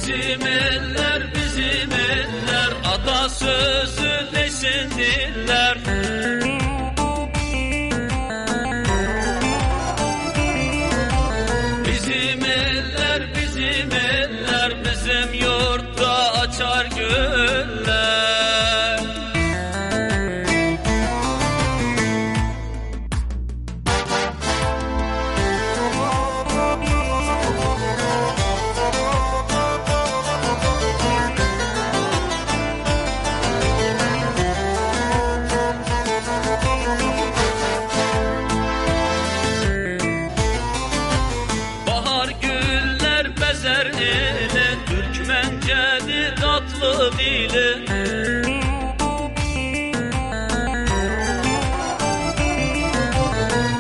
Bizim eller, bizim eller, atasözü desin diller. Bizim eller, bizim eller, bizim yurtta açar güller. Bezer ele, Türkmencedir tatlı dili.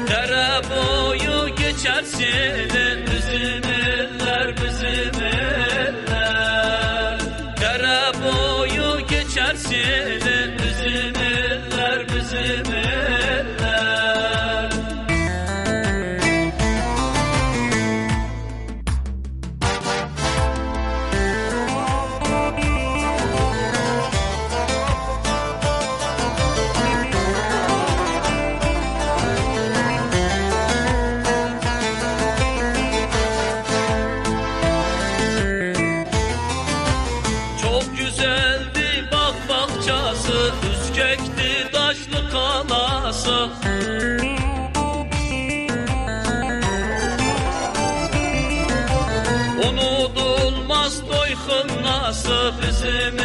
Dere boyu geçer seni, bizim eller, bizim eller. Dere boyu geçer seni, bizim eller, bizim eller. Güzeldi bak bahçası, Üskek'ti taşlı kalası. Unutulmaz toy hınnası, bizim